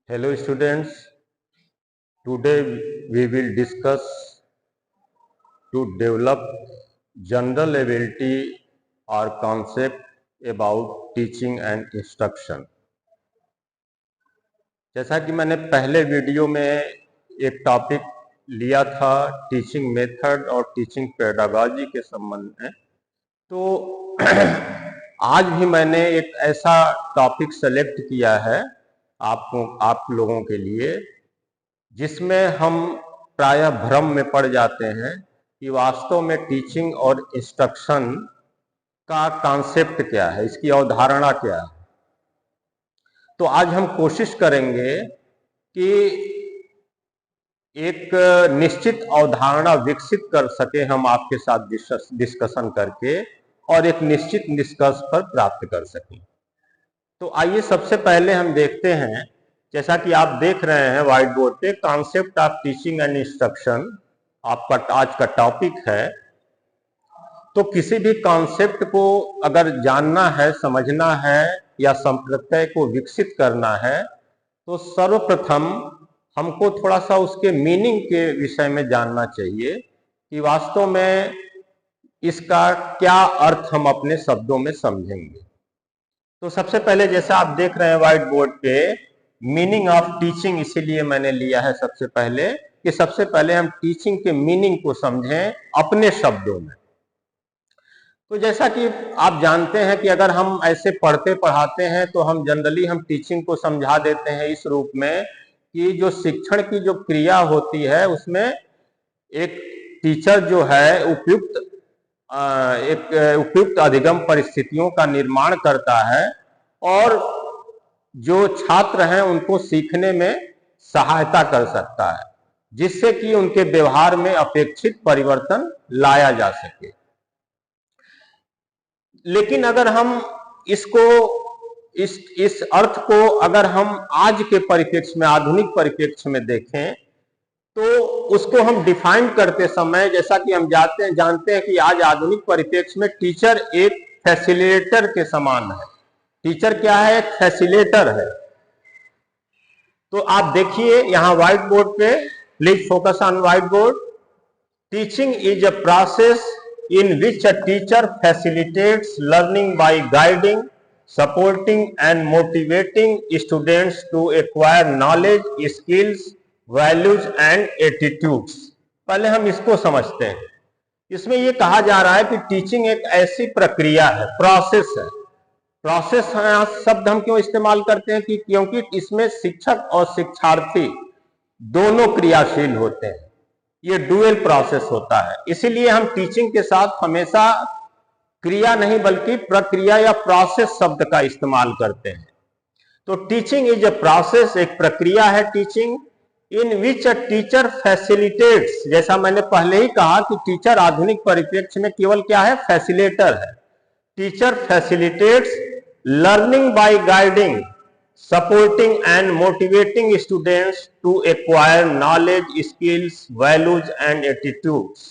Hello students, today we will discuss to develop general ability or concept about teaching and instruction। जैसा कि मैंने पहले video में एक टॉपिक लिया था टीचिंग मेथड और टीचिंग पेडागॉजी के संबंध में, तो आज भी मैंने एक ऐसा टॉपिक सेलेक्ट किया है आप लोगों के लिए, जिसमें हम प्रायः भ्रम में पड़ जाते हैं कि वास्तव में टीचिंग और इंस्ट्रक्शन का कॉन्सेप्ट क्या है, इसकी अवधारणा क्या है। तो आज हम कोशिश करेंगे कि एक निश्चित अवधारणा विकसित कर सके हम आपके साथ डिस्कशन करके और एक निश्चित निष्कर्ष पर प्राप्त कर सकें। तो आइए सबसे पहले हम देखते हैं, जैसा कि आप देख रहे हैं व्हाइट बोर्ड पे, concept of teaching and instruction आपका आज का टॉपिक है। तो किसी भी कॉन्सेप्ट को अगर जानना है, समझना है या संप्रत्यय को विकसित करना है, तो सर्वप्रथम हमको थोड़ा सा उसके मीनिंग के विषय में जानना चाहिए कि वास्तव में इसका क्या अर्थ हम अपने शब्दों में समझेंगे। तो सबसे पहले जैसा आप देख रहे हैं व्हाइट बोर्ड पे, मीनिंग ऑफ टीचिंग, इसीलिए मैंने लिया है सबसे पहले कि सबसे पहले हम टीचिंग के मीनिंग को समझें अपने शब्दों में। तो जैसा कि आप जानते हैं कि अगर हम ऐसे पढ़ते पढ़ाते हैं तो हम जनरली हम टीचिंग को समझा देते हैं इस रूप में कि जो शिक्षण की जो क्रिया होती है उसमें एक टीचर जो है उपयुक्त अधिगम परिस्थितियों का निर्माण करता है और जो छात्र हैं उनको सीखने में सहायता कर सकता है, जिससे कि उनके व्यवहार में अपेक्षित परिवर्तन लाया जा सके। लेकिन अगर हम इसको इस अर्थ को अगर हम आज के परिप्रेक्ष्य में, आधुनिक परिप्रेक्ष्य में देखें, तो उसको हम डिफाइन करते समय, जैसा कि हम जानते हैं कि आज आधुनिक परिप्रेक्ष्य में टीचर एक फैसिलिटेटर के समान है। टीचर क्या है? एक फैसिलिटेटर है। तो आप देखिए यहां व्हाइट बोर्ड पे, please focus on white board. Teaching is a process in which a teacher facilitates learning by guiding, supporting and motivating students to acquire knowledge, skills, values and attitudes। पहले हम इसको समझते हैं। इसमें यह कहा जा रहा है कि टीचिंग एक ऐसी प्रक्रिया है, प्रोसेस है। प्रोसेस शब्द हम क्यों इस्तेमाल करते हैं? क्योंकि इसमें शिक्षक और शिक्षार्थी दोनों क्रियाशील होते हैं, ये डुअल प्रोसेस होता है। इसीलिए हम टीचिंग के साथ हमेशा क्रिया नहीं बल्कि प्रक्रिया या प्रोसेस शब्द का इस्तेमाल करते हैं। तो टीचिंग इज अ प्रोसेस, एक प्रक्रिया है teaching, in which a teacher facilitates, जैसा मैंने पहले ही कहा कि टीचर आधुनिक परिप्रेक्ष्य में केवल क्या है? फैसिलिटेटर है। Teacher facilitates learning by guiding, supporting and motivating students to acquire knowledge, skills, values and attitudes।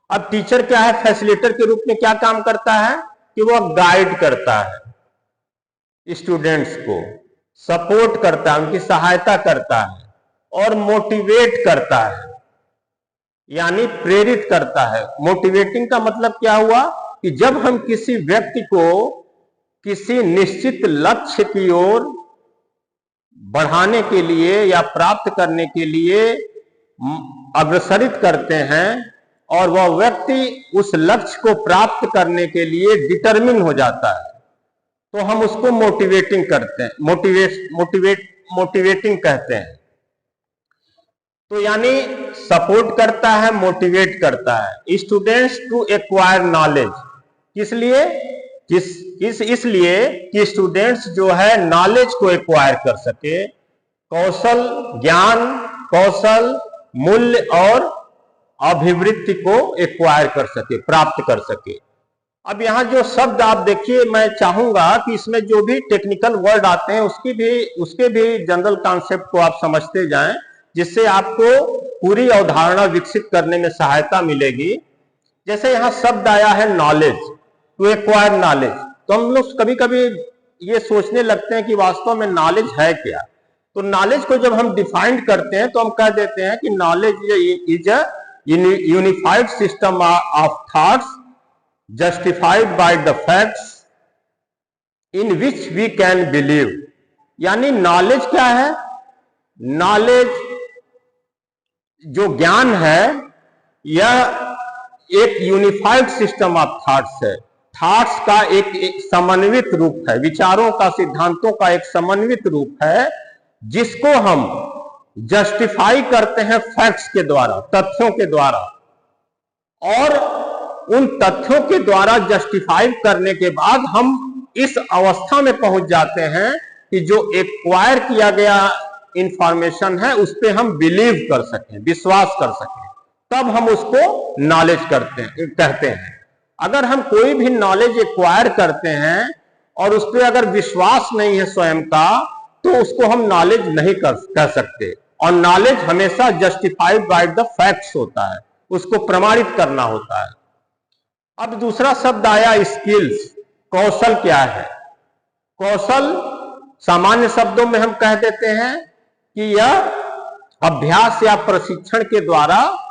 अब टीचर क्या है? फैसिलिटेटर के रूप में क्या काम करता है कि वह गाइड करता है स्टूडेंट्स को, सपोर्ट करता है, उनकी सहायता करता है और मोटिवेट करता है, यानी प्रेरित करता है। मोटिवेटिंग का मतलब क्या हुआ कि जब हम किसी व्यक्ति को किसी निश्चित लक्ष्य की ओर बढ़ाने के लिए या प्राप्त करने के लिए अग्रसरित करते हैं और वह व्यक्ति उस लक्ष्य को प्राप्त करने के लिए डिटरमिन हो जाता है, तो हम उसको मोटिवेटिंग करते हैं, मोटिवेटिंग कहते हैं। तो यानी सपोर्ट करता है, मोटिवेट करता है स्टूडेंट्स टू एक्वायर नॉलेज। किस लिए? इसलिए कि स्टूडेंट्स जो है नॉलेज को एक्वायर कर सके, कौशल, ज्ञान, कौशल, मूल्य और अभिवृत्ति को एक्वायर कर सके, प्राप्त कर सके। अब यहां जो शब्द आप देखिए, मैं चाहूंगा कि इसमें जो भी टेक्निकल वर्ड आते हैं उसके भी जनरल कॉन्सेप्ट को आप समझते जाएं, जिससे आपको पूरी अवधारणा विकसित करने में सहायता मिलेगी। जैसे यहां शब्द आया है नॉलेज, टू एक्वायर नॉलेज, तो हम लोग कभी कभी ये सोचने लगते हैं कि वास्तव में नॉलेज है क्या। तो नॉलेज को जब हम डिफाइंड करते हैं तो हम कह देते हैं कि knowledge is a unified system of thoughts justified by the facts in which we can believe. यानी नॉलेज क्या है? नॉलेज जो ज्ञान है यह एक यूनिफाइड सिस्टम ऑफ थॉट्स है। थॉट्स का एक समन्वित रूप है, विचारों का, सिद्धांतों का एक समन्वित रूप है, जिसको हम जस्टिफाई करते हैं फैक्ट्स के द्वारा, तथ्यों के द्वारा। और उन तथ्यों के द्वारा जस्टिफाई करने के बाद हम इस अवस्था में पहुंच जाते हैं कि जो एक्वायर किया गया इंफॉर्मेशन है उस पर हम बिलीव कर सकें, विश्वास कर सकें, तब हम उसको नॉलेज कहते हैं। अगर हम कोई भी नॉलेज एक्वायर करते हैं और उस पर अगर विश्वास नहीं है स्वयं का, तो उसको हम नॉलेज नहीं कह सकते। और नॉलेज हमेशा जस्टिफाइड बाय द फैक्ट्स होता है, उसको प्रमाणित करना होता है। अब दूसरा शब्द आया स्किल्स। कौशल क्या है? कौशल सामान्य शब्दों में हम कह देते हैं कि यह अभ्यास या प्रशिक्षण के द्वारा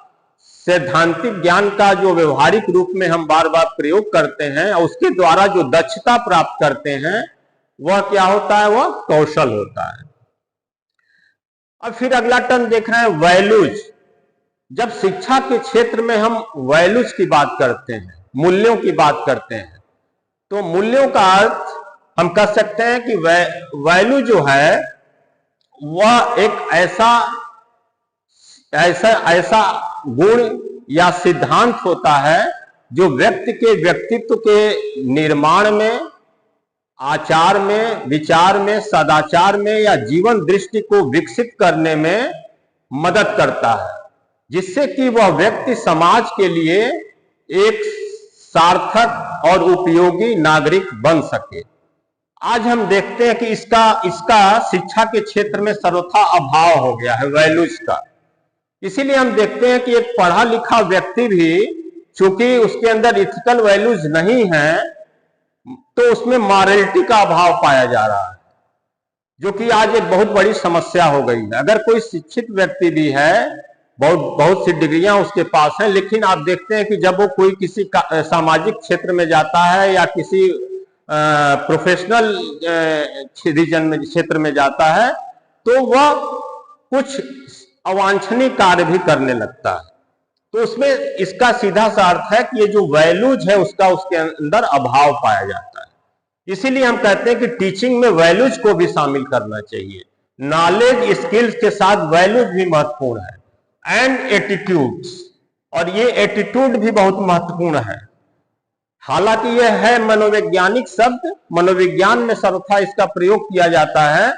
सैद्धांतिक ज्ञान का जो व्यवहारिक रूप में हम बार बार प्रयोग करते हैं और उसके द्वारा जो दक्षता प्राप्त करते हैं वह क्या होता है? वह कौशल होता है। अब फिर अगला टर्म देख रहे हैं वैल्यूज। जब शिक्षा के क्षेत्र में हम वैल्यूज की बात करते हैं, मूल्यों की बात करते हैं, तो मूल्यों का अर्थ हम कह सकते हैं कि वैल्यू जो है वह एक ऐसा गुण या सिद्धांत होता है जो व्यक्ति के व्यक्तित्व के निर्माण में, आचार में, विचार में, सदाचार में या जीवन दृष्टि को विकसित करने में मदद करता है, जिससे कि वह व्यक्ति समाज के लिए एक सार्थक और उपयोगी नागरिक बन सके। आज हम देखते हैं कि इसका शिक्षा के क्षेत्र में सर्वथा अभाव हो गया है वैल्यूज का। इसीलिए हम देखते हैं कि एक पढ़ा लिखा व्यक्ति भी चूंकि उसके अंदर इथिकल वैल्यूज नहीं है, तो उसमें मॉरलिटी का अभाव पाया जा रहा है, जो कि आज एक बहुत बड़ी समस्या हो गई है। अगर कोई शिक्षित व्यक्ति भी है, बहुत सी डिग्रियां उसके पास हैं, लेकिन आप देखते हैं कि जब वो कोई किसी सामाजिक क्षेत्र में जाता है या किसी प्रोफेशनल रीजन में, क्षेत्र में जाता है, तो वह कुछ अवांछनीय कार्य भी करने लगता है। तो उसमें इसका सीधा सा अर्थ है कि ये जो वैल्यूज है उसका उसके अंदर अभाव पाया जाता है। इसीलिए हम कहते हैं कि टीचिंग में वैल्यूज को भी शामिल करना चाहिए। नॉलेज स्किल्स के साथ वैल्यूज भी महत्वपूर्ण है, एंड एटीट्यूड्स, और ये एटीट्यूड भी बहुत महत्वपूर्ण है। हालांकि यह है मनोवैज्ञानिक शब्द, मनोविज्ञान में सर्वथा इसका प्रयोग किया जाता है,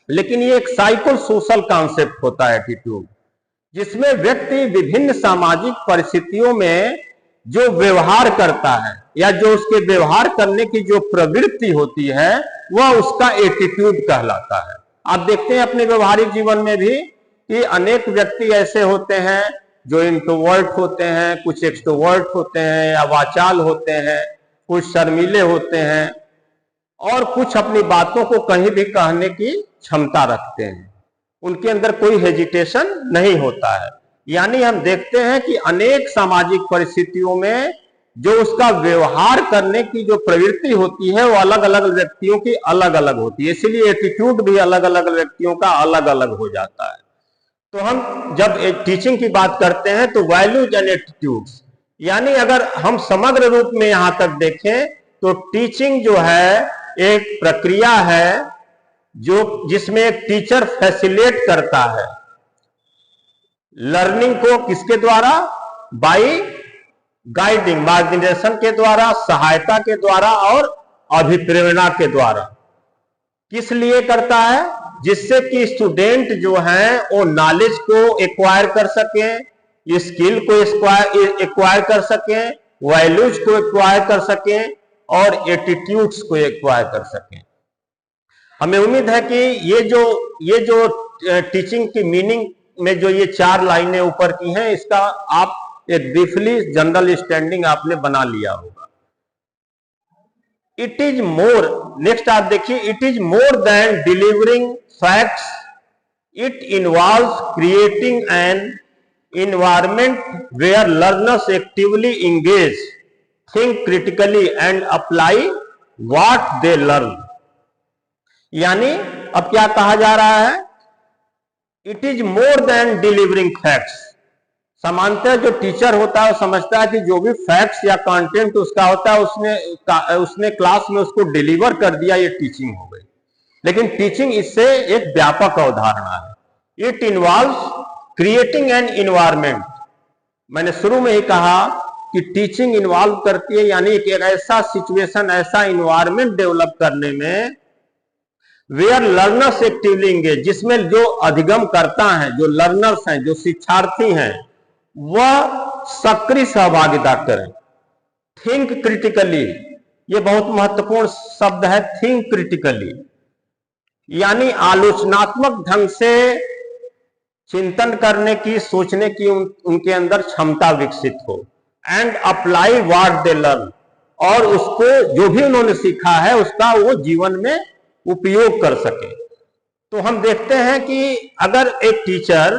लेकिन ये एक साइको सोशल कॉन्सेप्ट होता है एटीट्यूड, जिसमें व्यक्ति विभिन्न सामाजिक परिस्थितियों में जो व्यवहार करता है या जो उसके व्यवहार करने की जो प्रवृत्ति होती है वह उसका एटीट्यूड कहलाता है। आप देखते हैं अपने व्यवहारिक जीवन में भी कि अनेक व्यक्ति ऐसे होते हैं जो इंट्रोवर्ट होते हैं, कुछ एक्सट्रोवर्ट होते हैं या वाचाल होते हैं, कुछ शर्मीले होते हैं और कुछ अपनी बातों को कहीं भी कहने की क्षमता रखते हैं। उनके अंदर कोई हेजिटेशन नहीं होता है। यानी हम देखते हैं कि अनेक सामाजिक परिस्थितियों में जो उसका व्यवहार करने की जो प्रवृत्ति होती है वो अलग अलग व्यक्तियों की अलग अलग होती है, इसीलिए एटीट्यूड भी अलग अलग व्यक्तियों का अलग अलग हो जाता है। तो हम जब टीचिंग की बात करते हैं तो वैल्यूज एंड एटीट्यूड्स, यानी अगर हम समग्र रूप में यहां तक देखें तो टीचिंग जो है एक प्रक्रिया है जो जिसमें एक टीचर फैसिलिटेट करता है लर्निंग को, किसके द्वारा? बाय गाइडिंग, मार्गदर्शन के द्वारा, सहायता के द्वारा और अभिप्रेरणा के द्वारा। किस लिए करता है? जिससे कि स्टूडेंट जो हैं वो नॉलेज को एक्वायर कर सकें, स्किल को एक्वायर कर सकें, वैल्यूज को एक्वायर कर सकें और एटीट्यूड्स को एक्वायर कर सकें। हमें उम्मीद है कि ये जो टीचिंग की मीनिंग में जो ये 4 लाइनें ऊपर की हैं, इसका आप एक ब्रीफली जनरल स्टैंडिंग आपने बना लिया होगा। इट इज मोर, नेक्स्ट आप देखिए, it is more then delivering facts It involves creating an environment where learners actively engage, think critically and apply what they learn. यानी अब क्या कहा जा रहा है? It is more then delivering facts. सामान्यतः जो टीचर होता है वो समझता है कि जो भी फैक्ट्स या कंटेंट उसका होता है उसने क्लास में उसको डिलीवर कर दिया, ये टीचिंग हो गई। लेकिन टीचिंग इससे एक व्यापक अवधारणा है। It involves creating an environment. मैंने शुरू में ही कहा कि टीचिंग इन्वॉल्व करती है यानी एक ऐसा सिचुएशन, ऐसा इन्वायरमेंट डेवलप करने में वेयर लर्नर्स एक्टिवली एंगेज, जिसमें जो अधिगम करता है, जो लर्नर्स हैं, जो शिक्षार्थी हैं, वह सक्रिय सहभागिता करें। थिंक क्रिटिकली, ये बहुत महत्वपूर्ण शब्द है, थिंक क्रिटिकली, यानी आलोचनात्मक ढंग से चिंतन करने की, सोचने की उनके अंदर क्षमता विकसित हो। And apply what they learn, और उसको जो भी उन्होंने सीखा है उसका वो जीवन में उपयोग कर सके। तो हम देखते हैं कि अगर एक टीचर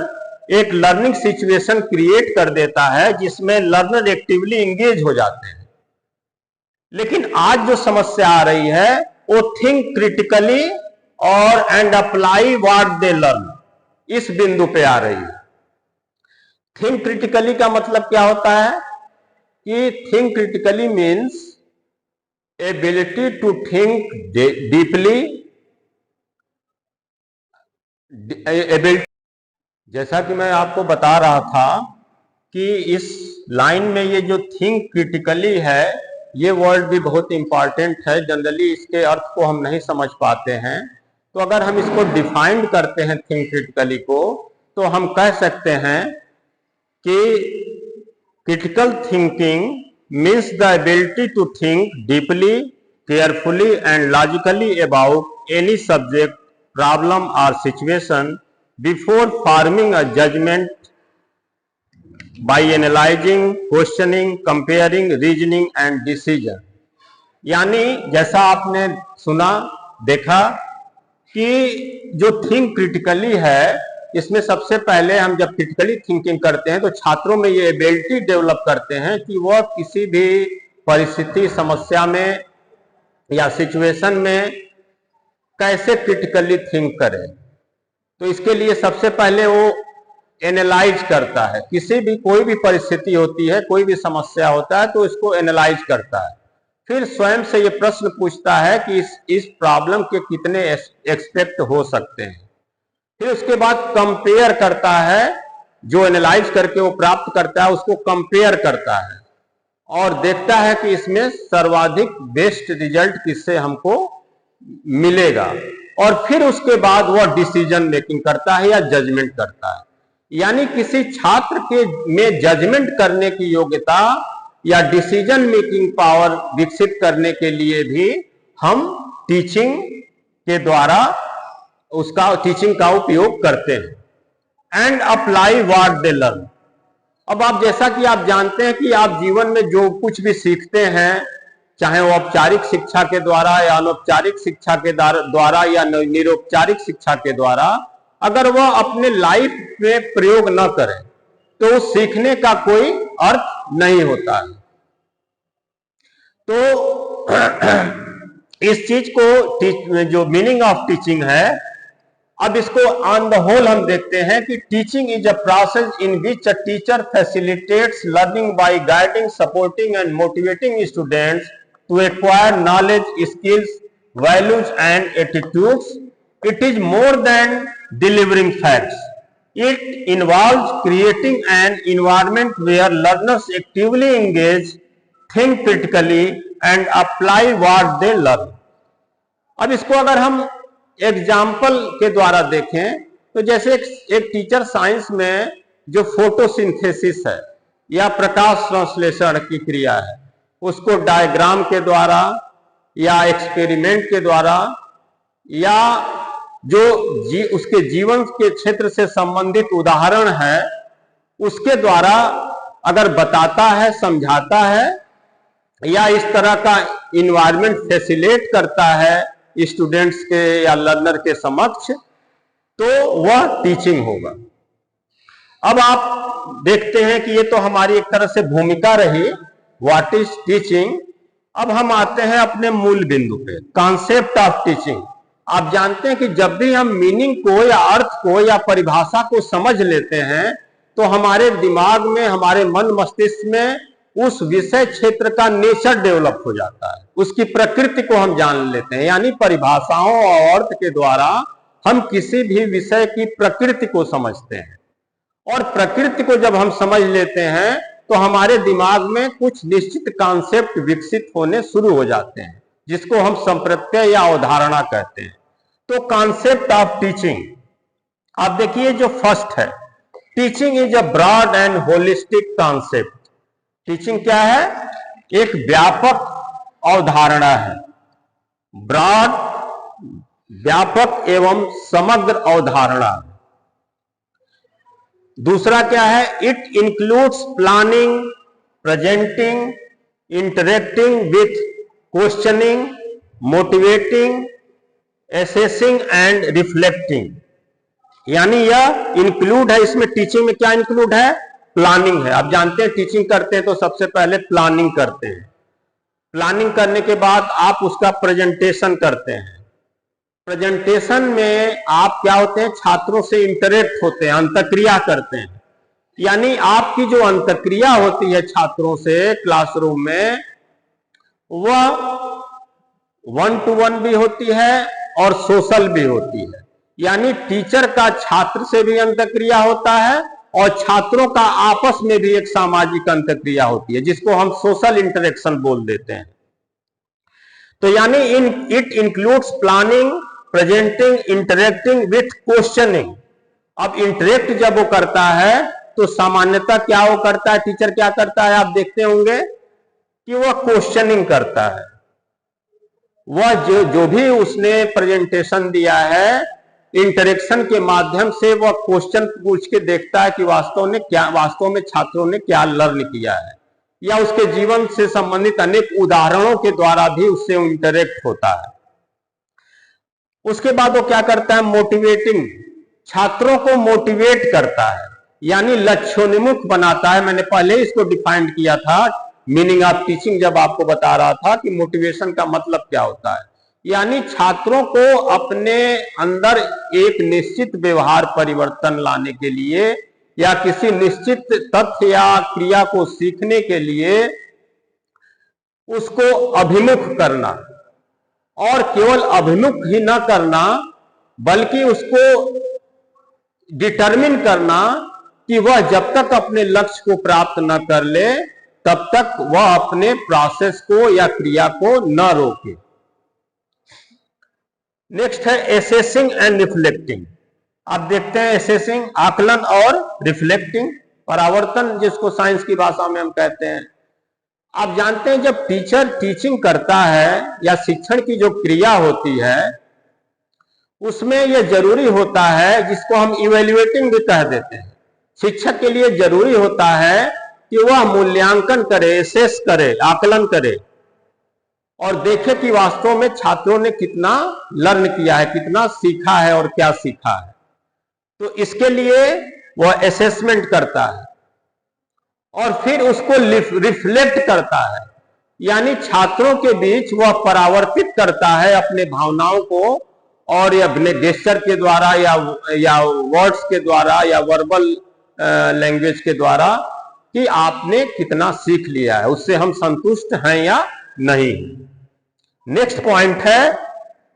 एक लर्निंग सिचुएशन क्रिएट कर देता है जिसमें लर्नर एक्टिवली एंगेज हो जाते हैं, लेकिन आज जो समस्या आ रही है वो थिंक क्रिटिकली और and apply what they learn, इस बिंदु पे आ रही है। थिंक क्रिटिकली का मतलब क्या होता है कि think critically means ability to think deeply, ability, जैसा कि मैं आपको बता रहा था कि इस लाइन में ये जो थिंक क्रिटिकली है, ये वर्ड भी बहुत इंपॉर्टेंट है। जनरली इसके अर्थ को हम नहीं समझ पाते हैं, तो अगर हम इसको डिफाइंड करते हैं थिंक क्रिटिकली को, तो हम कह सकते हैं कि critical thinking means the ability to think deeply, carefully and logically about any subject, problem or situation before forming a judgment by analyzing, questioning, comparing, reasoning and decision। यानी जैसा आपने सुना, देखा कि जो थिंक क्रिटिकली है, इसमें सबसे पहले हम जब क्रिटिकली थिंकिंग करते हैं तो छात्रों में ये एबिलिटी डेवलप करते हैं कि वह किसी भी परिस्थिति, समस्या में या सिचुएशन में कैसे क्रिटिकली थिंक करें। तो इसके लिए सबसे पहले वो एनालाइज करता है। किसी भी कोई भी परिस्थिति होती है, कोई भी समस्या होता है तो इसको एनालाइज करता है। फिर स्वयं से ये प्रश्न पूछता है कि इस प्रॉब्लम के कितने एक्सपेक्ट हो सकते हैं। फिर उसके बाद कंपेयर करता है, जो एनालाइज करके वो प्राप्त करता है उसको कंपेयर करता है और देखता है कि इसमें सर्वाधिक बेस्ट रिजल्ट किससे हमको मिलेगा। और फिर उसके बाद वह डिसीजन मेकिंग करता है या जजमेंट करता है। यानी किसी छात्र के में जजमेंट करने की योग्यता या डिसीजन मेकिंग पावर विकसित करने के लिए भी हम टीचिंग के द्वारा उसका टीचिंग का उपयोग करते हैं। And apply what they learn. अब आप जैसा कि आप जानते हैं कि आप जीवन में जो कुछ भी सीखते हैं, चाहे वो औपचारिक शिक्षा के द्वारा या अनौपचारिक शिक्षा के द्वारा या निरौपचारिक शिक्षा के द्वारा, अगर वह अपने लाइफ में प्रयोग न करें तो सीखने का कोई अर्थ नहीं होता है। तो इस चीज को जो मीनिंग ऑफ टीचिंग है, अब इसको ऑन द होल हम देखते हैं कि teaching is a process in which a teacher facilitates learning by guiding, supporting and motivating students to acquire knowledge, skills, values and attitudes. It is more than delivering facts. It involves creating an environment where learners actively engage, think critically and apply what they learn। अब इसको अगर हम example के द्वारा देखें तो जैसे एक टीचर साइंस में जो फोटोसिंथेसिस है या प्रकाश संश्लेषण की क्रिया है, उसको डायग्राम के द्वारा या एक्सपेरिमेंट के द्वारा या जो उसके जीवन के क्षेत्र से संबंधित उदाहरण है उसके द्वारा अगर बताता है, समझाता है या इस तरह का इन्वायरमेंट फैसिलिटेट करता है स्टूडेंट्स के या लर्नर के समक्ष, तो वह टीचिंग होगा। अब आप देखते हैं कि ये तो हमारी एक तरह से भूमिका रही, व्हाट इज टीचिंग। अब हम आते हैं अपने मूल बिंदु पे, कॉन्सेप्ट ऑफ टीचिंग। आप जानते हैं कि जब भी हम मीनिंग को या अर्थ को या परिभाषा को समझ लेते हैं तो हमारे दिमाग में, हमारे मन मस्तिष्क में उस विषय क्षेत्र का नेचर डेवलप हो जाता है, उसकी प्रकृति को हम जान लेते हैं। यानी परिभाषाओं और अर्थ के द्वारा हम किसी भी विषय की प्रकृति को समझते हैं, और प्रकृति को जब हम समझ लेते हैं तो हमारे दिमाग में कुछ निश्चित कॉन्सेप्ट विकसित होने शुरू हो जाते हैं, जिसको हम संप्रत्यय या अवधारणा कहते हैं। तो कॉन्सेप्ट ऑफ टीचिंग, आप देखिए जो फर्स्ट है, teaching is a broad and holistic concept. Teaching क्या है? एक व्यापक अवधारणा है, ब्रॉड, व्यापक एवं समग्र अवधारणा। दूसरा क्या है? It includes planning, presenting, interacting with, questioning, motivating, assessing and reflecting. यानी यह इंक्लूड है, इसमें टीचिंग में क्या इंक्लूड है? प्लानिंग है। आप जानते हैं टीचिंग करते हैं तो सबसे पहले प्लानिंग करते हैं, प्लानिंग करने के बाद आप उसका प्रेजेंटेशन करते हैं। प्रेजेंटेशन में आप क्या होते हैं? छात्रों से इंटरेक्ट होते हैं, अंतक्रिया करते हैं। यानी आपकी जो अंतक्रिया होती है छात्रों से क्लासरूम में, वह 1-to-1 भी होती है और सोशल भी होती है। यानी टीचर का छात्र से भी अंतक्रिया होता है और छात्रों का आपस में भी एक सामाजिक अंतक्रिया होती है, जिसको हम सोशल इंटरेक्शन बोल देते हैं। तो यानी it includes planning, presenting, interacting with questioning. अब इंटरेक्ट जब वो करता है तो सामान्यतः क्या वो करता है, टीचर क्या करता है? आप देखते होंगे कि वह क्वेश्चनिंग करता है। वह जो भी उसने प्रेजेंटेशन दिया है, इंटरेक्शन के माध्यम से वह क्वेश्चन पूछ के देखता है कि वास्तव में छात्रों ने क्या लर्न किया है, या उसके जीवन से संबंधित अनेक उदाहरणों के द्वारा भी उससे इंटरेक्ट होता है। उसके बाद वो क्या करता है? मोटिवेटिंग, छात्रों को मोटिवेट करता है, यानी लक्ष्योन्मुख बनाता है। मैंने पहले इसको डिफाइन किया था, मीनिंग ऑफ टीचिंग, जब आपको बता रहा था कि मोटिवेशन का मतलब क्या होता है। यानी छात्रों को अपने अंदर एक निश्चित व्यवहार परिवर्तन लाने के लिए या किसी निश्चित तथ्य या क्रिया को सीखने के लिए उसको अभिमुख करना, और केवल अभिमुख ही न करना बल्कि उसको डिटरमिन करना कि वह जब तक अपने लक्ष्य को प्राप्त न कर ले तब तक वह अपने प्रोसेस को या क्रिया को न रोके। नेक्स्ट है एसेसिंग एंड रिफ्लेक्टिंग। आप देखते हैं एसेसिंग आकलन और रिफ्लेक्टिंग परावर्तन, जिसको साइंस की भाषा में हम कहते हैं। आप जानते हैं जब टीचर टीचिंग करता है या शिक्षण की जो क्रिया होती है उसमें यह जरूरी होता है, जिसको हम इवेल्युएटिंग भी कह देते हैं। शिक्षक के लिए जरूरी होता है कि वह मूल्यांकन करे, एसेस करे, आकलन करे और देखे कि वास्तव में छात्रों ने कितना लर्न किया है, कितना सीखा है और क्या सीखा है। तो इसके लिए वह असेसमेंट करता है और फिर उसको रिफ्लेक्ट करता है, यानी छात्रों के बीच वह परावर्तित करता है अपने भावनाओं को, और अपने गेस्चर के द्वारा या वर्ड्स के द्वारा या वर्बल लैंग्वेज के द्वारा कि आपने कितना सीख लिया है, उससे हम संतुष्ट हैं या नहीं। नेक्स्ट पॉइंट है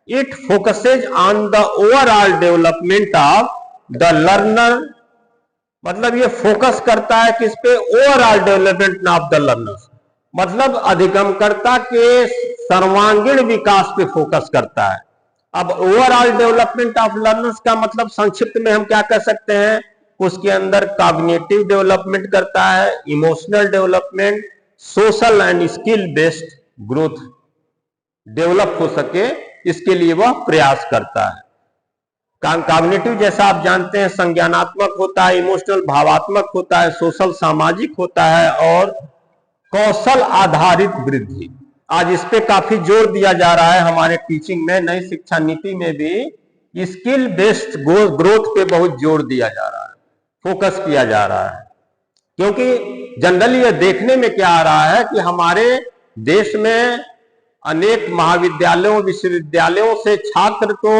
it focuses on the overall development of the learner. मतलब ये फोकस करता है किस पे? Overall development of the learners, मतलब अधिगमकर्ता के सर्वांगीण विकास पे फोकस करता है। अब ओवरऑल डेवलपमेंट ऑफ लर्नर्स का मतलब संक्षिप्त में हम क्या कह सकते हैं? उसके अंदर कॉग्निटिव डेवलपमेंट करता है, emotional development, social and skill based growth develop हो सके, इसके लिए वह प्रयास करता है। कॉग्निटिव जैसा आप जानते हैं संज्ञानात्मक होता है, इमोशनल भावात्मक होता है, सोशल सामाजिक होता है, और कौशल आधारित वृद्धि। आज इस पे काफी जोर दिया जा रहा है हमारे टीचिंग में, नई शिक्षा नीति में भी, स्किल बेस्ड ग्रोथ पे बहुत जोर दिया जा रहा है, फोकस किया जा रहा है। क्योंकि जनरली ये देखने में क्या आ रहा है कि हमारे देश में अनेक महाविद्यालयों विश्वविद्यालयों से छात्र तो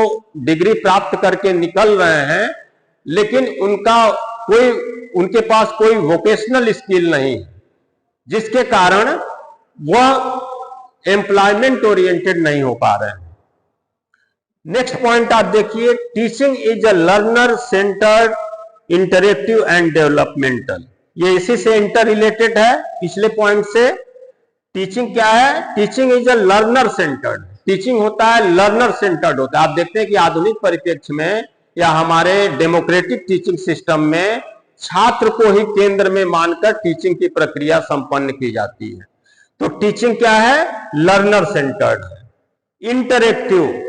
डिग्री प्राप्त करके निकल रहे हैं, लेकिन उनके पास कोई वोकेशनल स्किल नहीं है, जिसके कारण वह एम्प्लॉयमेंट ओरिएंटेड नहीं हो पा रहे हैं। नेक्स्ट पॉइंट आप देखिए, teaching is a learner centred, interactive and developmental. ये इसी से इंटर रिलेटेड है पिछले पॉइंट से। टीचिंग क्या है? Teaching is a learner centred. Teaching होता है लर्नर सेंटर्ड होता है। आप देखते हैं कि आधुनिक परिप्रेक्ष्य में या हमारे डेमोक्रेटिक टीचिंग सिस्टम में छात्र को ही केंद्र में मानकर टीचिंग की प्रक्रिया संपन्न की जाती है। तो टीचिंग क्या है? लर्नर सेंटर्ड है। इंटरेक्टिव,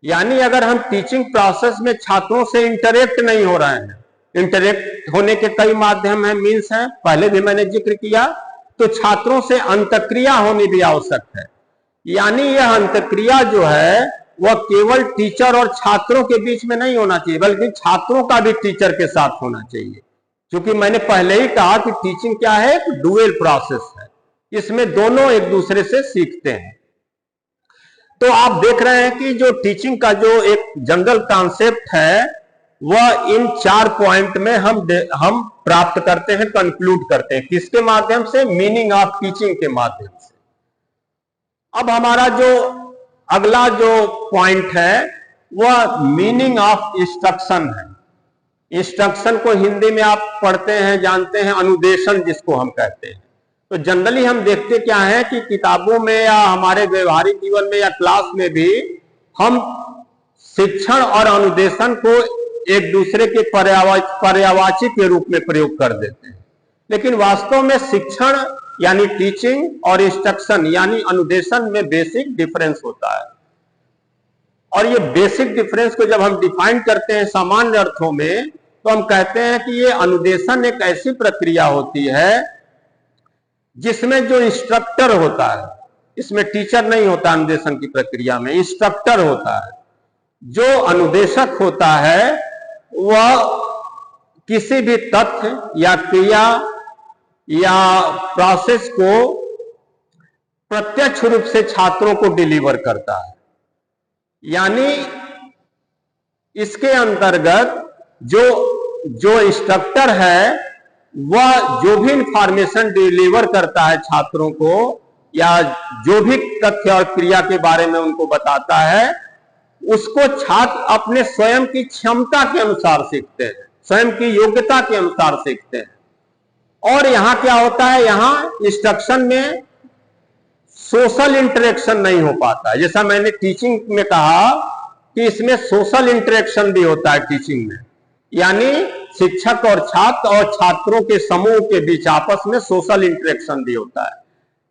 यानी अगर हम टीचिंग प्रोसेस में छात्रों से इंटरेक्ट नहीं हो रहे हैं, इंटरेक्ट होने के कई माध्यम हैं, मीन्स हैं, पहले भी मैंने जिक्र किया, तो छात्रों से अंतक्रिया होनी भी आवश्यक है। यानी यह अंतक्रिया जो है वह केवल टीचर और छात्रों के बीच में नहीं होना चाहिए, बल्कि छात्रों का भी टीचर के साथ होना चाहिए। क्योंकि मैंने पहले ही कहा कि टीचिंग क्या है? एक डुअल प्रोसेस है, इसमें दोनों एक दूसरे से सीखते हैं। तो आप देख रहे हैं कि जो टीचिंग का जो एक जनरल कॉन्सेप्ट है वह इन 4 पॉइंट में हम प्राप्त करते हैं, कंक्लूड करते हैं। किसके माध्यम से? मीनिंग ऑफ टीचिंग के माध्यम से। अब हमारा जो अगला जो पॉइंट है वह मीनिंग ऑफ इंस्ट्रक्शन है। इंस्ट्रक्शन को हिंदी में आप पढ़ते हैं, जानते हैं, अनुदेशन जिसको हम कहते हैं। तो जनरली हम देखते क्या है कि किताबों में या हमारे व्यवहारिक जीवन में या क्लास में भी हम शिक्षण और अनुदेशन को एक दूसरे के पर्यायवाची के रूप में प्रयोग कर देते हैं। लेकिन वास्तव में शिक्षण यानी टीचिंग और इंस्ट्रक्शन यानी अनुदेशन में बेसिक डिफरेंस होता है। और ये बेसिक डिफरेंस को जब हम डिफाइन करते हैं सामान्य अर्थों में, तो हम कहते हैं कि ये अनुदेशन एक ऐसी प्रक्रिया होती है जिसमें जो इंस्ट्रक्टर होता है, इसमें टीचर नहीं होता, अनुदेशन की प्रक्रिया में इंस्ट्रक्टर होता है। जो अनुदेशक होता है वह किसी भी तथ्य या क्रिया या प्रोसेस को प्रत्यक्ष रूप से छात्रों को डिलीवर करता है। यानी इसके अंतर्गत जो इंस्ट्रक्टर है वह जो भी इंफॉर्मेशन डिलीवर करता है छात्रों को या जो भी तथ्य और क्रिया के बारे में उनको बताता है, उसको छात्र अपने स्वयं की क्षमता के अनुसार सीखते हैं, स्वयं की योग्यता के अनुसार सीखते हैं। और यहां क्या होता है? यहां इंस्ट्रक्शन में सोशल इंटरेक्शन नहीं हो पाता है। जैसा मैंने टीचिंग में कहा कि इसमें सोशल इंटरेक्शन भी होता है टीचिंग में, यानी शिक्षक और छात्र और छात्रों के समूह के बीच आपस में सोशल इंटरेक्शन भी होता है।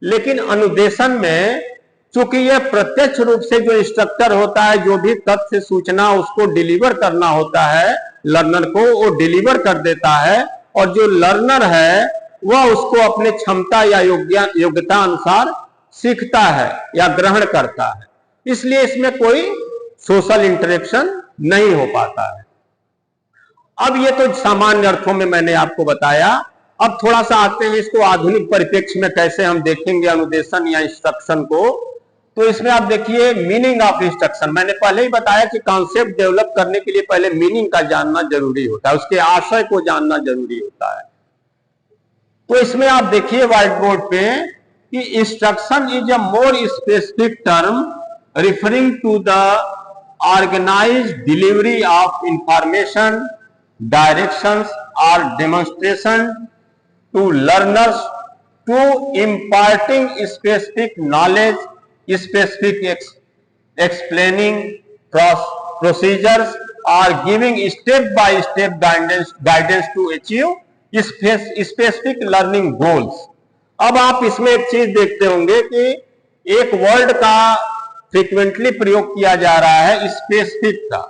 लेकिन अनुदेशन में चूंकि यह प्रत्यक्ष रूप से जो इंस्ट्रक्टर होता है, जो भी तथ्य सूचना उसको डिलीवर करना होता है लर्नर को, वो डिलीवर कर देता है, और जो लर्नर है वह उसको अपने क्षमता या योग्यता अनुसार सीखता है या ग्रहण करता है। इसलिए इसमें कोई सोशल इंटरेक्शन नहीं हो पाता है। अब ये तो सामान्य अर्थों में मैंने आपको बताया। अब थोड़ा सा आते हैं इसको आधुनिक परिप्रेक्ष्य में कैसे हम देखेंगे अनुदेशन या इंस्ट्रक्शन को। तो इसमें आप देखिए मीनिंग ऑफ इंस्ट्रक्शन। मैंने पहले ही बताया कि कॉन्सेप्ट डेवलप करने के लिए पहले मीनिंग का जानना जरूरी होता है, उसके आशय को जानना जरूरी होता है। तो इसमें आप देखिए व्हाइट बोर्ड पे कि instruction is a more specific term referring to the organised delivery of information, directions or demonstration to learners, to imparting specific knowledge, specific explaining procedures or giving step by step guidance to achieve specific learning goals। अब आप इसमें एक चीज देखते होंगे कि एक word का फ्रीक्वेंटली प्रयोग किया जा रहा है स्पेसिफिक का,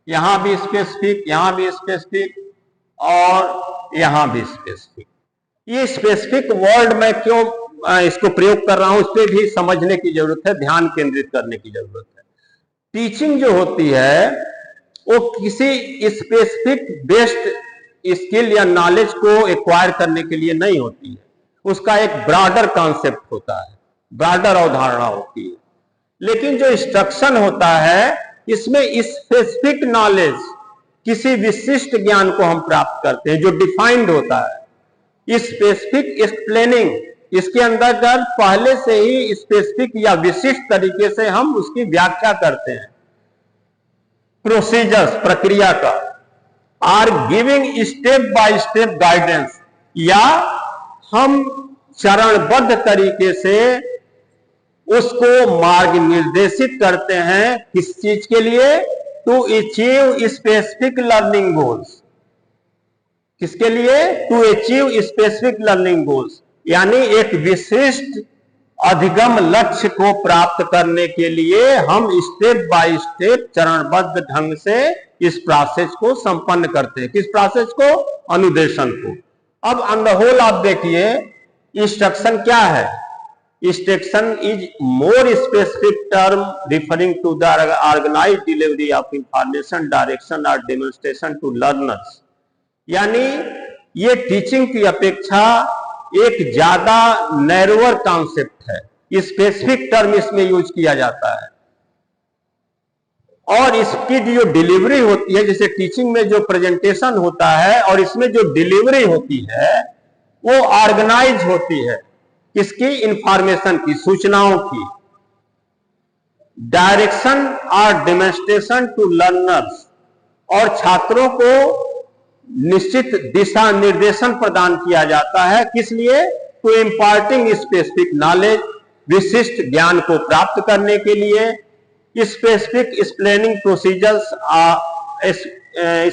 यहां भी स्पेसिफिक, यहां भी स्पेसिफिक और यहां भी स्पेसिफिक। ये स्पेसिफिक वर्ड मैं क्यों इसको प्रयोग कर रहा हूं, इस पर भी समझने की जरूरत है, ध्यान केंद्रित करने की जरूरत है। टीचिंग जो होती है वो किसी स्पेसिफिक बेस्ड स्किल या नॉलेज को एक्वायर करने के लिए नहीं होती है, उसका एक ब्रॉडर कॉन्सेप्ट होता है, ब्रॉडर अवधारणा होती है। लेकिन जो इंस्ट्रक्शन होता है, इसमें स्पेसिफिक नॉलेज, किसी विशिष्ट ज्ञान को हम प्राप्त करते हैं जो डिफाइंड होता है। स्पेसिफिक एक्सप्लेनिंग, इसके अंतर्गत पहले से ही स्पेसिफिक या विशिष्ट तरीके से हम उसकी व्याख्या करते हैं। प्रोसीजर्स, प्रक्रिया का, or giving step by step guidance, या हम चरणबद्ध तरीके से उसको मार्ग निर्देशित करते हैं। किस चीज के लिए? To achieve specific learning goals. किसके लिए? To achieve specific learning goals, यानी एक विशिष्ट अधिगम लक्ष्य को प्राप्त करने के लिए हम स्टेप बाय स्टेप चरणबद्ध ढंग से इस प्रोसेस को संपन्न करते हैं। किस प्रोसेस को? अनुदेशन को। अब ऑन द होल आप देखिए, इंस्ट्रक्शन क्या है? Instruction is more specific term referring to the organized delivery of information, direction or demonstration to learners। यानी ये टीचिंग की अपेक्षा एक ज्यादा नैरोअर कॉन्सेप्ट है, स्पेसिफिक टर्म इसमें यूज किया जाता है। और इसकी जो डिलीवरी होती है, जैसे टीचिंग में जो प्रेजेंटेशन होता है और इसमें जो डिलीवरी होती है वो ऑर्गेनाइज होती है। किसकी? इंफॉर्मेशन की, सूचनाओं की। डायरेक्शन और डेमोन्स्ट्रेशन टू लर्नर्स, और छात्रों को निश्चित दिशा निर्देशन प्रदान किया जाता है। किस लिए? टू इम्पार्टिंग स्पेसिफिक नॉलेज, विशिष्ट ज्ञान को प्राप्त करने के लिए। Specific explaining procedures,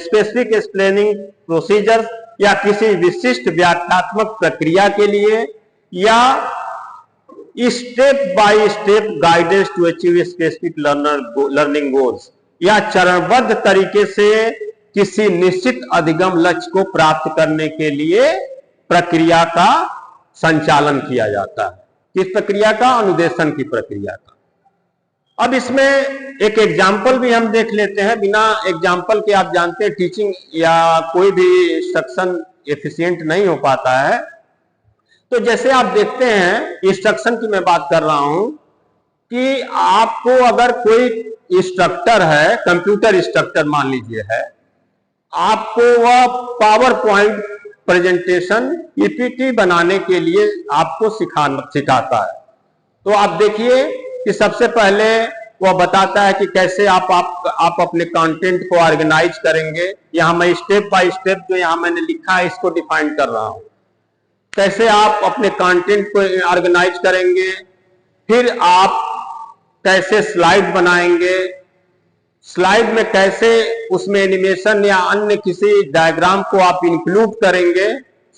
specific explaining procedures, या किसी विशिष्ट व्याख्यात्मक प्रक्रिया के लिए, या step by step guidance to achieve specific learning goals, या चरणबद्ध तरीके से किसी निश्चित अधिगम लक्ष्य को प्राप्त करने के लिए प्रक्रिया का संचालन किया जाता है। किस प्रक्रिया का? अनुदेशन की प्रक्रिया का। अब इसमें एक एग्जाम्पल भी हम देख लेते हैं। बिना एग्जाम्पल के आप जानते हैं टीचिंग या कोई भी इंस्ट्रक्शन एफिशिएंट नहीं हो पाता है। तो जैसे आप देखते हैं, इंस्ट्रक्शन की मैं बात कर रहा हूं कि आपको अगर कोई इंस्ट्रक्टर है, कंप्यूटर इंस्ट्रक्टर मान लीजिए है, आपको वह पावर पॉइंट प्रेजेंटेशन पीपीटी बनाने के लिए आपको सिखाता है। तो आप देखिए कि सबसे पहले वह बताता है कि कैसे आप अपने कंटेंट को ऑर्गेनाइज करेंगे। यहां मैं स्टेप बाय स्टेप जो यहां मैंने लिखा है इसको डिफाइन कर रहा हूं। कैसे आप अपने कंटेंट को ऑर्गेनाइज करेंगे, फिर आप कैसे स्लाइड बनाएंगे, स्लाइड में कैसे उसमें एनिमेशन या अन्य किसी डायग्राम को आप इंक्लूड करेंगे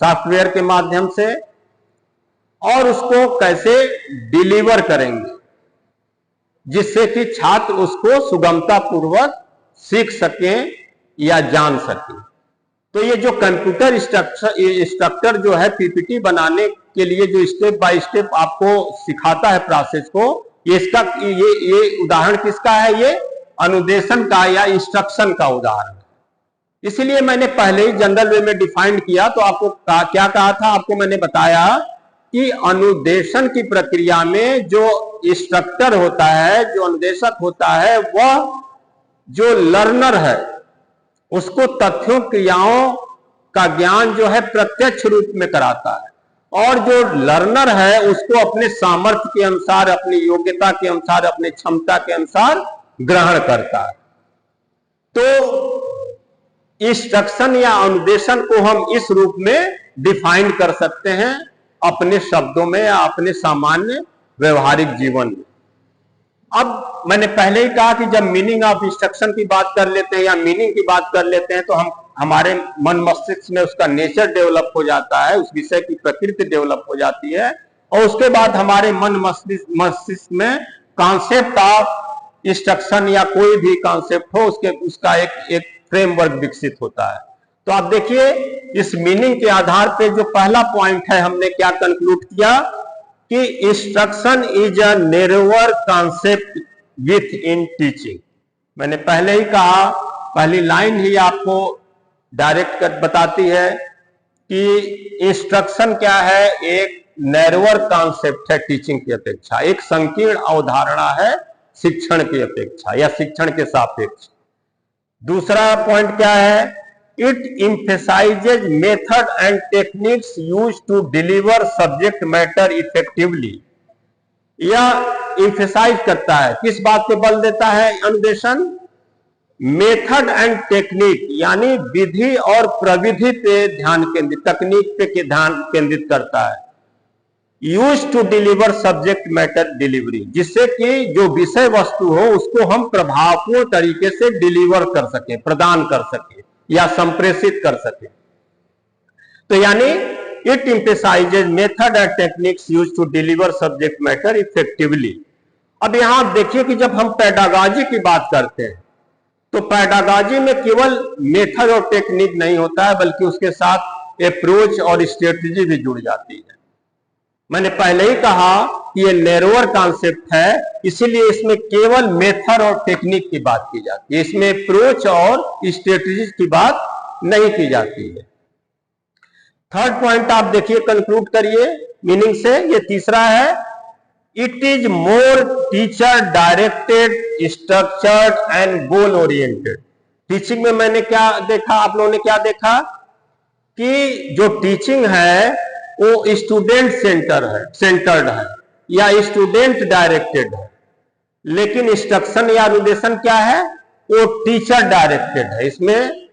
सॉफ्टवेयर के माध्यम से, और उसको कैसे डिलीवर करेंगे जिससे कि छात्र उसको सुगमता पूर्वक सीख सकें या जान सकें। तो ये जो कंप्यूटर इंस्ट्रक्टर जो है पीपीटी बनाने के लिए जो स्टेप बाय स्टेप आपको सिखाता है प्रोसेस को, ये उदाहरण किसका है? ये अनुदेशन का या इंस्ट्रक्शन का उदाहरण है। इसीलिए मैंने पहले ही जनरल वे में डिफाइन किया। तो आपको क्या कहा था? आपको मैंने बताया कि अनुदेशन की प्रक्रिया में जो इंस्ट्रक्टर होता है, जो अनुदेशक होता है, वह जो लर्नर है उसको तथ्यों क्रियाओं का ज्ञान जो है प्रत्यक्ष रूप में कराता है, और जो लर्नर है उसको अपने सामर्थ्य के अनुसार, अपनी योग्यता के अनुसार, अपनी क्षमता के अनुसार ग्रहण करता है। तो इंस्ट्रक्शन या अनुदेशन को हम इस रूप में डिफाइन कर सकते हैं अपने शब्दों में या अपने सामान्य व्यवहारिक जीवन में। अब मैंने पहले ही कहा कि जब मीनिंग ऑफ इंस्ट्रक्शन की बात कर लेते हैं या मीनिंग की बात कर लेते हैं तो हमारे मन मस्तिष्क में उसका नेचर डेवलप हो जाता है, उस विषय की प्रकृति डेवलप हो जाती है, और उसके बाद हमारे मन मस्तिष्क में कॉन्सेप्ट ऑफ इंस्ट्रक्शन या कोई भी कॉन्सेप्ट हो उसका एक फ्रेमवर्क विकसित होता है। तो आप देखिए इस मीनिंग के आधार पे जो पहला पॉइंट है, हमने क्या कंक्लूड किया कि instruction is a narrower concept with in teaching. मैंने पहले ही कहा पहली लाइन ही आपको डायरेक्ट कर बताती है कि इंस्ट्रक्शन क्या है, एक नैरोअर कॉन्सेप्ट है टीचिंग की अपेक्षा, एक संकीर्ण अवधारणा है शिक्षण की अपेक्षा या शिक्षण के सापेक्ष। दूसरा पॉइंट क्या है, it emphasizes method and techniques use to deliver subject matter effectively. यह emphasize करता है, किस बात पे बल देता है अनुदेशन, मेथड एंड टेक्निक यानी विधि और प्रविधि पे ध्यान केंद्रित, तकनीक पे ध्यान केंद्रित करता है। Use to deliver subject matter delivery, जिससे कि जो विषय वस्तु हो उसको हम प्रभावपूर्ण तरीके से डिलीवर कर सके, प्रदान कर सके या संप्रेषित कर सके। तो यानी it emphasizes method and techniques use to deliver subject matter effectively. अब यहां देखिए कि जब हम पेडागॉजी की बात करते हैं तो पेडागॉजी में केवल मेथड और टेक्निक नहीं होता है, बल्कि उसके साथ अप्रोच और स्ट्रेटजी भी जुड़ जाती है। मैंने पहले ही कहा कि ये नैरोअर कॉन्सेप्ट है, इसीलिए इसमें केवल मेथड और टेक्निक की बात की जाती है, इसमें अप्रोच और स्ट्रेटजी की बात नहीं की जाती है। थर्ड पॉइंट आप देखिए, कंक्लूड करिए मीनिंग से, ये तीसरा है, it is more teacher directed, structured and goal oriented. Teaching में मैंने क्या देखा, आप लोगों ने क्या देखा कि जो टीचिंग है वो स्टूडेंट सेंटर्ड है या स्टूडेंट डायरेक्टेड है, लेकिन इंस्ट्रक्शन या अनुदेशन क्या है, वो टीचर डायरेक्टेड है। इसमें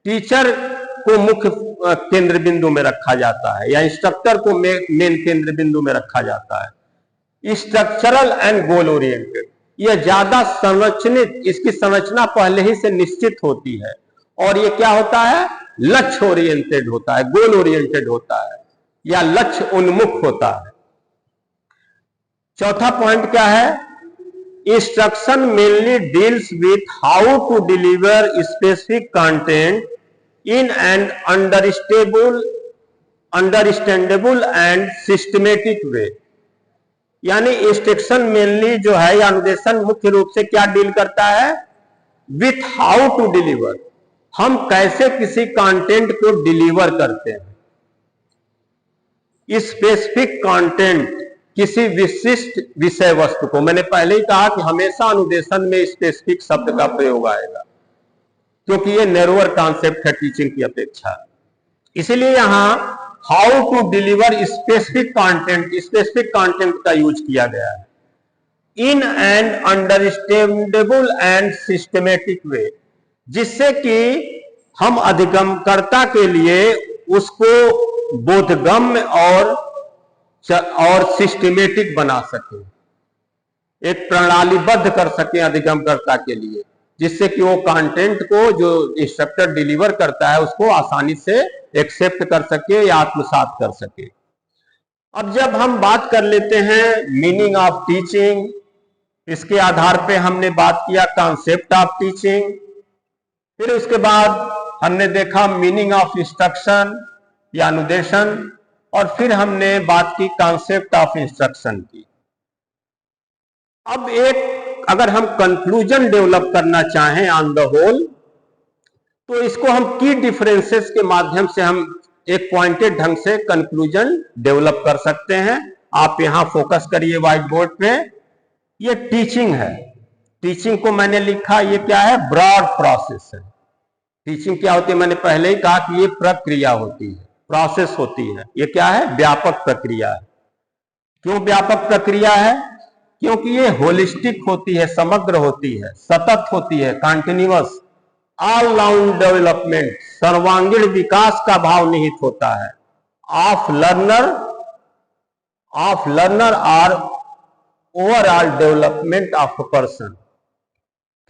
टीचर को मुख्य केंद्र बिंदु में रखा जाता है या इंस्ट्रक्टर को मेन केंद्र बिंदु में रखा जाता है। स्ट्रक्चरल एंड गोल ओरिएंटेड, यह ज्यादा संरचनित, इसकी संरचना पहले ही से निश्चित होती है, और ये क्या होता है, लक्ष्य ओरिएंटेड होता है, गोल ओरिएंटेड होता है या लक्ष्य उन्मुख होता है। चौथा पॉइंट क्या है, instruction mainly deals with how to deliver specific content in an understandable and systematic way. यानी इंस्ट्रक्शन मेनली जो है या अनुदेशन मुख्य रूप से क्या डील करता है, विथ हाउ टू डिलीवर, हम कैसे किसी कंटेंट को डिलीवर करते हैं। स्पेसिफिक कंटेंट, किसी विशिष्ट विषय वस्तु को, मैंने पहले ही कहा कि हमेशा अनुदेशन में स्पेसिफिक शब्द का प्रयोग आएगा, क्योंकि ये नैरोअर कॉन्सेप्ट है टीचिंग की अपेक्षा। इसीलिए यहां how to deliver specific content का यूज किया गया है in an understandable and systematic way, जिससे कि हम अधिगमकर्ता के लिए उसको बोधगम्य और सिस्टमेटिक बना सके, एक प्रणालीबद्ध कर सके अधिगमकर्ता के लिए, जिससे कि वो कंटेंट को जो इंस्ट्रक्टर डिलीवर करता है उसको आसानी से एक्सेप्ट कर सके या आत्मसात कर सके। अब जब हम बात कर लेते हैं मीनिंग ऑफ टीचिंग, इसके आधार पे हमने बात किया कॉन्सेप्ट ऑफ टीचिंग, फिर उसके बाद हमने देखा मीनिंग ऑफ इंस्ट्रक्शन या अनुदेशन, और फिर हमने बात की कॉन्सेप्ट ऑफ इंस्ट्रक्शन की। अब एक अगर हम कंक्लूजन डेवलप करना चाहें ऑन द होल, तो इसको हम की डिफरेंसेस के माध्यम से हम एक पॉइंटेड ढंग से कंक्लूजन डेवलप कर सकते हैं। आप यहां फोकस करिए व्हाइट बोर्ड पे, ये टीचिंग है। टीचिंग को मैंने लिखा, ये क्या है, ब्रॉड प्रोसेस है। टीचिंग क्या होती है, मैंने पहले ही कहा कि ये प्रक्रिया होती है, प्रोसेस होती है। ये क्या है, व्यापक प्रक्रिया है। क्यों व्यापक प्रक्रिया है, क्योंकि ये होलिस्टिक होती है, समग्र होती है, सतत होती है, कंटिन्यूअस, ऑल राउंड डेवलपमेंट, सर्वांगीण विकास का भाव निहित होता है। ऑफ लर्नर और overall development of a person,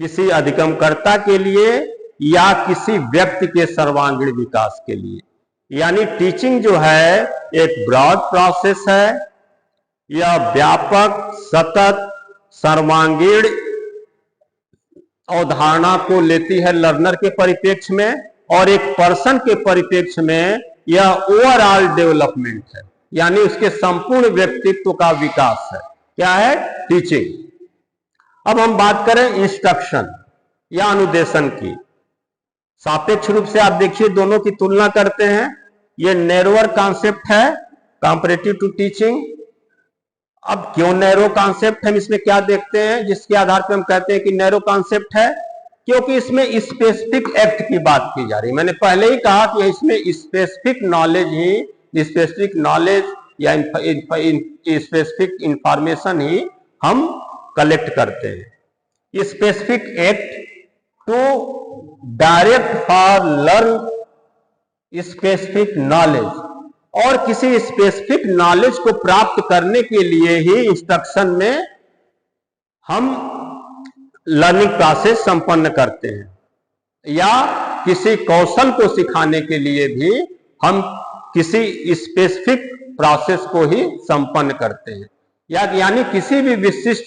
किसी अधिगमकर्ता के लिए या किसी व्यक्ति के सर्वांगीण विकास के लिए। यानी टीचिंग जो है एक ब्रॉड प्रोसेस है, यह व्यापक, सतत, सर्वांगीण अवधारणा को लेती है लर्नर के परिप्रेक्ष्य में, और एक पर्सन के परिप्रेक्ष्य में यह ओवरऑल डेवलपमेंट है, यानी उसके संपूर्ण व्यक्तित्व का विकास है। क्या है, टीचिंग। अब हम बात करें इंस्ट्रक्शन या अनुदेशन की, सापेक्ष रूप से आप देखिए दोनों की तुलना करते हैं। ये नैरोअर कॉन्सेप्ट है कंपैरेटिव टू टीचिंग। अब क्यों नैरो कॉन्सेप्ट, हम इसमें क्या देखते हैं जिसके आधार पर हम कहते हैं कि नैरो कॉन्सेप्ट है? क्योंकि इसमें स्पेसिफिक एक्ट की बात की जा रही है। मैंने पहले ही कहा कि इसमें स्पेसिफिक नॉलेज या स्पेसिफिक इंफॉर्मेशन ही हम कलेक्ट करते हैं। Specific act to direct for learn specific knowledge, और किसी स्पेसिफिक नॉलेज को प्राप्त करने के लिए ही इंस्ट्रक्शन में हम लर्निंग प्रोसेस संपन्न करते हैं, या किसी कौशल को सिखाने के लिए भी हम किसी स्पेसिफिक प्रोसेस को ही संपन्न करते हैं, यानी किसी भी विशिष्ट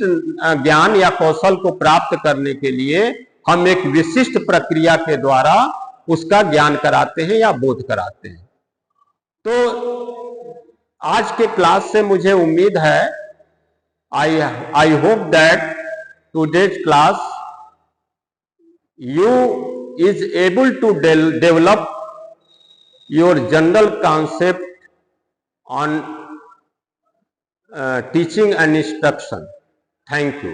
ज्ञान या कौशल को प्राप्त करने के लिए हम एक विशिष्ट प्रक्रिया के द्वारा उसका ज्ञान कराते हैं या बोध कराते हैं। तो आज के क्लास से मुझे उम्मीद है, I hope that today's class you is able to develop your general concept on teaching and instruction. Thank you.